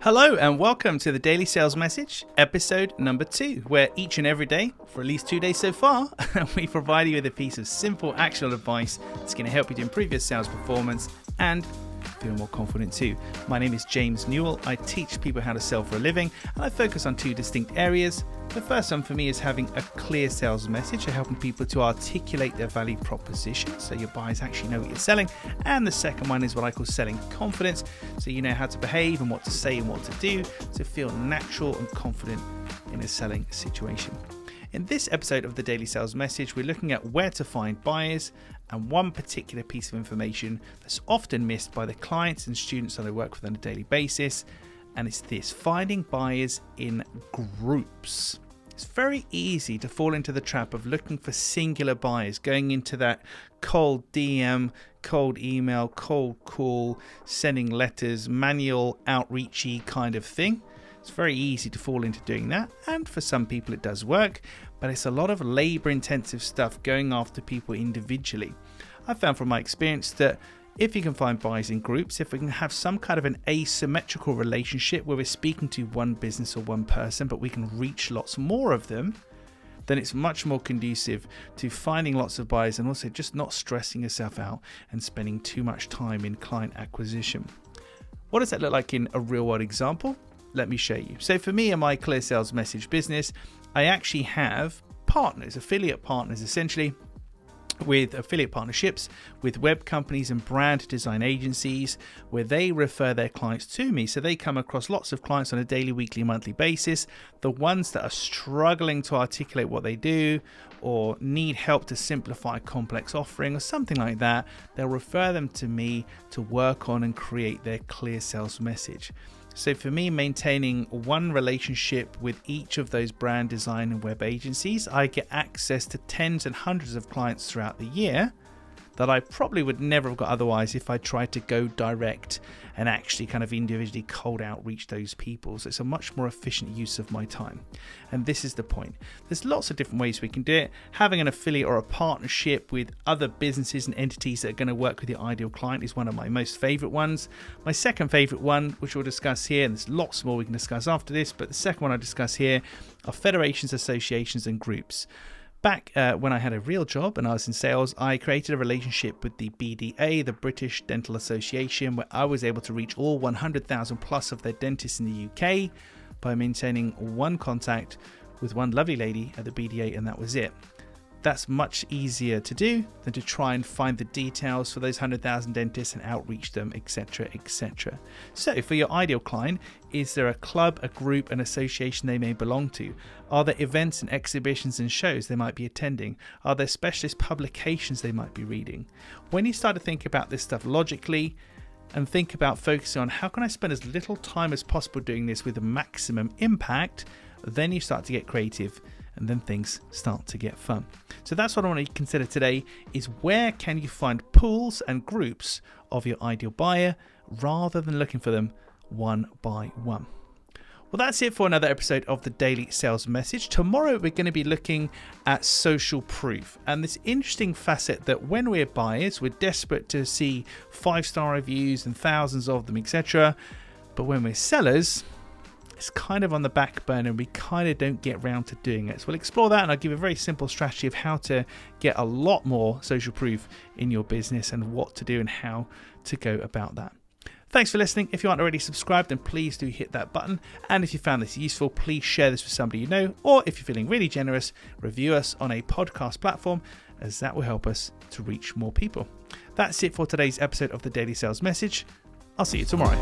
Hello and welcome to the Daily Sales Message, episode number 2, where each and every day, for at least 2 days so far, we provide you with a piece of simple, actionable advice that's going to help you to improve your sales performance and feel more confident too. My name is James Newell. I teach people how to sell for a living, and I focus on 2 distinct areas. The first one for me is having a clear sales message, helping people to articulate their value proposition so your buyers actually know what you're selling. And the second one is what I call selling confidence, so you know how to behave and what to say and what to do to feel natural and confident in a selling situation. In this episode of the Daily Sales Message, we're looking at where to find buyers and one particular piece of information that's often missed by the clients and students that I work with on a daily basis, and it's this: finding buyers in groups. It's very easy to fall into the trap of looking for singular buyers, going into that cold DM, cold email, cold call, sending letters, manual outreachy kind of thing. It's very easy to fall into doing that, and for some people it does work, but it's a lot of labor intensive stuff going after people individually. I've found from my experience that if you can find buyers in groups, if we can have some kind of an asymmetrical relationship where we're speaking to one business or one person, but we can reach lots more of them, then it's much more conducive to finding lots of buyers and also just not stressing yourself out and spending too much time in client acquisition. What does that look like in a real world example? Let me show you. So for me and my Clear Sales Message business, I actually have partners, affiliate partners essentially, with affiliate partnerships with web companies and brand design agencies where they refer their clients to me. So they come across lots of clients on a daily, weekly, monthly basis. The ones that are struggling to articulate what they do or need help to simplify a complex offering or something like that, they'll refer them to me to work on and create their clear sales message. So for me, maintaining one relationship with each of those brand design and web agencies, I get access to tens and hundreds of clients throughout the year that I probably would never have got otherwise if I tried to go direct and actually kind of individually cold outreach those people. So it's a much more efficient use of my time. And this is the point. There's lots of different ways we can do it. Having an affiliate or a partnership with other businesses and entities that are going to work with your ideal client is one of my most favorite ones. My second favorite one, which we'll discuss here, and there's lots more we can discuss after this, but the second one I discuss here are federations, associations, and groups. Back when I had a real job and I was in sales, I created a relationship with the BDA, the British Dental Association, where I was able to reach all 100,000 plus of their dentists in the UK by maintaining one contact with one lovely lady at the BDA, and that was it. That's much easier to do than to try and find the details for those 100,000 dentists and outreach them, etc., etc. So for your ideal client, is there a club, a group, an association they may belong to? Are there events and exhibitions and shows they might be attending? Are there specialist publications they might be reading? When you start to think about this stuff logically and think about focusing on how can I spend as little time as possible doing this with the maximum impact, then you start to get creative. And then things start to get fun. So that's what I want to consider today, is where can you find pools and groups of your ideal buyer rather than looking for them one by one. Well, that's it for another episode of the Daily Sales Message. Tomorrow we're going to be looking at social proof and this interesting facet that when we're buyers, we're desperate to see 5-star reviews and thousands of them, etc. But when we're sellers, it's kind of on the back burner and we kind of don't get around to doing it. So we'll explore that and I'll give a very simple strategy of how to get a lot more social proof in your business and what to do and how to go about that. Thanks for listening. If you aren't already subscribed, then please do hit that button. And if you found this useful, please share this with somebody you know. Or if you're feeling really generous, review us on a podcast platform, as that will help us to reach more people. That's it for today's episode of the Daily Sales Message. I'll see you tomorrow.